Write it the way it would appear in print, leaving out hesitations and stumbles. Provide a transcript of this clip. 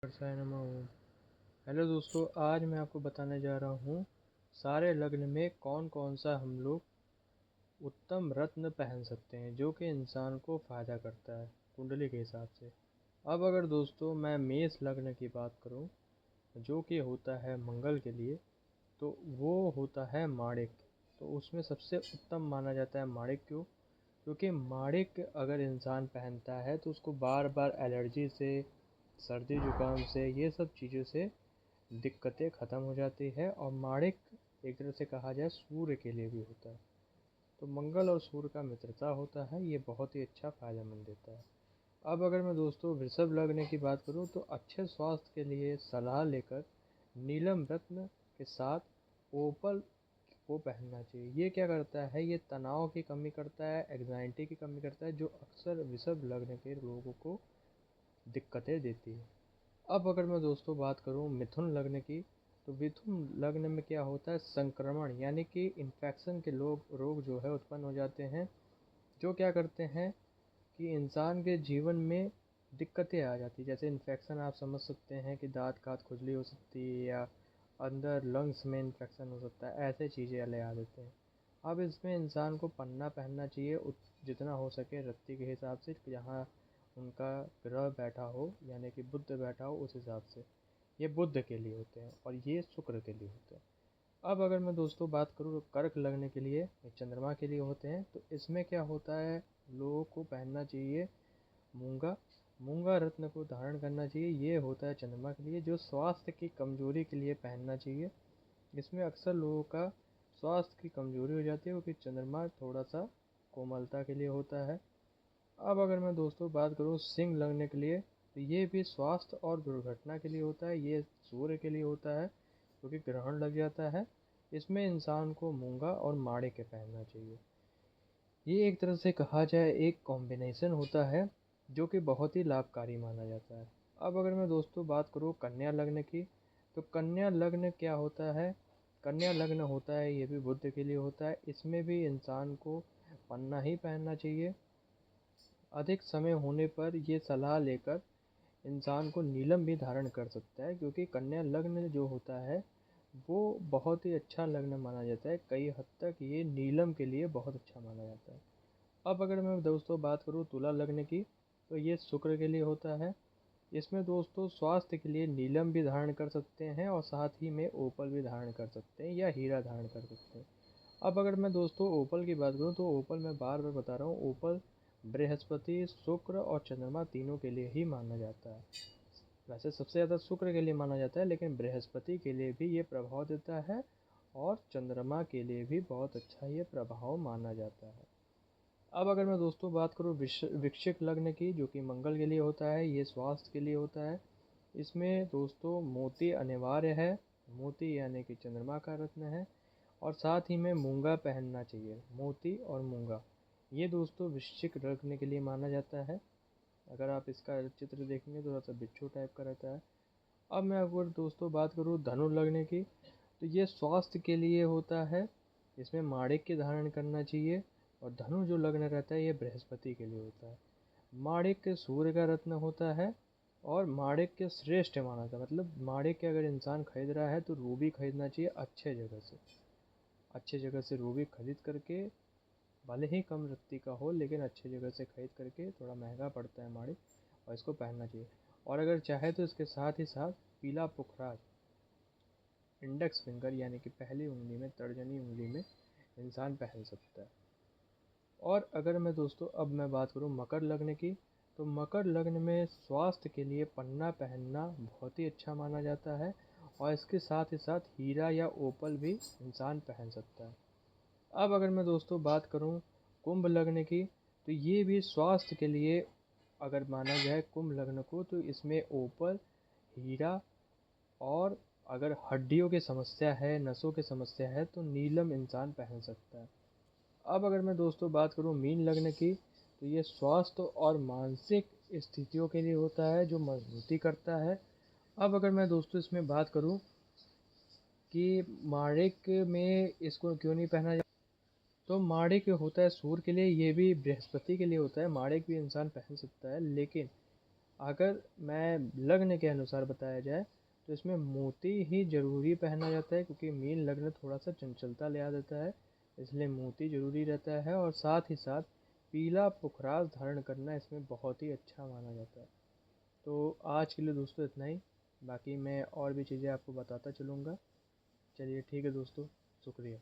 व्यवसाय नमा ओम। हेलो दोस्तों, आज मैं आपको बताने जा रहा हूँ सारे लग्न में कौन कौन सा हम लोग उत्तम रत्न पहन सकते हैं जो कि इंसान को फ़ायदा करता है कुंडली के हिसाब से। अब अगर दोस्तों मैं मेष लग्न की बात करूँ जो कि होता है मंगल के लिए, तो वो होता है माणिक। तो उसमें सबसे उत्तम माना जाता है माणिक। क्यों? क्योंकि माणिक अगर इंसान पहनता है तो उसको बार बार एलर्जी से, सर्दी जुकाम से, ये सब चीज़ों से दिक्कतें ख़त्म हो जाती है। और माणिक एक तरह से कहा जाए सूर्य के लिए भी होता है। तो मंगल और सूर्य का मित्रता होता है, ये बहुत ही अच्छा फ़ायदेमंद देता है। अब अगर मैं दोस्तों वृषभ लग्न की बात करूं तो अच्छे स्वास्थ्य के लिए सलाह लेकर नीलम रत्न के साथ ओपल को पहनना चाहिए। ये क्या करता है? ये तनाव की कमी करता है, एग्जाइटी की कमी करता है, जो अक्सर वृषभ लग्न के लोगों को दिक्कतें देती है। अब अगर मैं दोस्तों बात करूं मिथुन लग्न की, तो मिथुन लग्न में क्या होता है? संक्रमण यानी कि इन्फेक्शन के रोग जो है उत्पन्न हो जाते हैं, जो क्या करते हैं कि इंसान के जीवन में दिक्कतें आ जाती है। जैसे इन्फेक्शन आप समझ सकते हैं कि दाँत खात खुजली हो सकती है, या अंदर लंग्स में इन्फेक्शन हो सकता है, ऐसे चीज़ें ले आ देते हैं। अब इसमें इंसान को पन्ना पहनना चाहिए जितना हो सके रत्ती के हिसाब से, जहाँ उनका ग्रह बैठा हो यानी कि बुध बैठा हो उस हिसाब से। ये बुध के लिए होते हैं और ये शुक्र के लिए होते हैं। अब अगर मैं दोस्तों बात करूँ तो कर्क लगने के लिए, ये चंद्रमा के लिए होते हैं। तो इसमें क्या होता है? लोगों को पहनना चाहिए मूंगा। मूंगा रत्न को धारण करना चाहिए, ये होता है चंद्रमा के लिए। जो स्वास्थ्य की कमजोरी के लिए पहनना चाहिए। इसमें अक्सर लोगों का स्वास्थ्य की कमजोरी हो जाती है क्योंकि चंद्रमा थोड़ा सा कोमलता के लिए होता है। अब अगर मैं दोस्तों बात करूँ सिंह लगने के लिए, तो ये भी स्वास्थ्य और दुर्घटना के लिए होता है। ये सूर्य के लिए होता है क्योंकि ग्रहण लग जाता है। इसमें इंसान को मूंगा और माड़े के पहनना चाहिए। ये एक तरह से कहा जाए एक कॉम्बिनेशन होता है जो कि बहुत ही लाभकारी माना जाता है। अब अगर मैं दोस्तों बात करूँ कन्या लग्न की, तो कन्या लग्न क्या होता है? कन्या लग्न होता है, ये भी बुध के लिए होता है। इसमें भी इंसान को पन्ना ही पहनना चाहिए। अधिक समय होने पर ये सलाह लेकर इंसान को नीलम भी धारण कर सकता है, क्योंकि कन्या लग्न जो होता है वो बहुत ही अच्छा लग्न माना जाता है। कई हद तक ये नीलम के लिए बहुत अच्छा माना जाता है। अब अगर मैं दोस्तों बात करूँ तुला लग्न की, तो ये शुक्र के लिए होता है। इसमें दोस्तों स्वास्थ्य के लिए नीलम भी धारण कर सकते हैं और साथ ही में ओपल भी धारण कर सकते हैं या हीरा धारण कर सकते हैं। अब अगर मैं दोस्तों ओपल की बात करूँ तो ओपल मैं बार बार बता रहा हूँ, ओपल बृहस्पति, शुक्र और चंद्रमा तीनों के लिए ही माना जाता है। वैसे सबसे ज़्यादा शुक्र के लिए माना जाता है, लेकिन बृहस्पति के लिए भी ये प्रभाव देता है और चंद्रमा के लिए भी बहुत अच्छा ये प्रभाव माना जाता है। अब अगर मैं दोस्तों बात करूँ वृश्चिक लग्न की, जो कि मंगल के लिए होता है, ये स्वास्थ्य के लिए होता है। इसमें दोस्तों मोती अनिवार्य है। मोती यानी कि चंद्रमा का रत्न है। और साथ ही में मूंगा पहनना चाहिए। मोती और मूंगा ये दोस्तों वृश्चिक लग्न के लिए माना जाता है। अगर आप इसका चित्र देखेंगे तो थोड़ा सा बिच्छू टाइप का रहता है। अब मैं अगर दोस्तों बात करूँ धनु लग्न की, तो ये स्वास्थ्य के लिए होता है। इसमें माणिक के धारण करना चाहिए। और धनु जो लग्न रहता है ये बृहस्पति के लिए होता है। माणिक सूर्य का रत्न होता है और माणिक के श्रेष्ठ माना जाता है। मतलब माणिक के अगर इंसान खरीद रहा है तो रूबी खरीदना चाहिए अच्छे जगह से। अच्छे जगह से रूबी खरीद करके, भले ही कम रत्ती का हो लेकिन अच्छे जगह से खरीद करके, थोड़ा महंगा पड़ता है माणिक, और इसको पहनना चाहिए। और अगर चाहे तो इसके साथ ही साथ पीला पुखराज इंडेक्स फिंगर यानी कि पहली उंगली में, तर्जनी उंगली में इंसान पहन सकता है। और अगर मैं दोस्तों अब मैं बात करूं मकर लग्न की, तो मकर लग्न में स्वास्थ्य के लिए पन्ना पहनना बहुत ही अच्छा माना जाता है। और इसके साथ ही साथ हीरा या ओपल भी इंसान पहन सकता है। अब अगर मैं दोस्तों बात करूं कुंभ लग्न की, तो ये भी स्वास्थ्य के लिए अगर माना जाए कुंभ लग्न को, तो इसमें ओपल, हीरा, और अगर हड्डियों की समस्या है, नसों की समस्या है, तो नीलम इंसान पहन सकता है। अब अगर मैं दोस्तों बात करूं मीन लग्न की, तो ये स्वास्थ्य और मानसिक स्थितियों के लिए होता है, जो मजबूती करता है। अब अगर मैं दोस्तों इसमें बात करूं कि माणिक में इसको क्यों नहीं पहना जाता, तो माणिक होता है सूर्य के लिए, ये भी बृहस्पति के लिए होता है। माणिक भी इंसान पहन सकता है, लेकिन अगर मैं लग्न के अनुसार बताया जाए तो इसमें मोती ही ज़रूरी पहना जाता है, क्योंकि मीन लग्न थोड़ा सा चंचलता ले आ देता है, इसलिए मोती ज़रूरी रहता है। और साथ ही साथ पीला पुखराज धारण करना इसमें बहुत ही अच्छा माना जाता है। तो आज के लिए दोस्तों इतना ही, बाकी मैं और भी चीज़ें आपको बताता चलूँगा। चलिए ठीक है दोस्तों, शुक्रिया।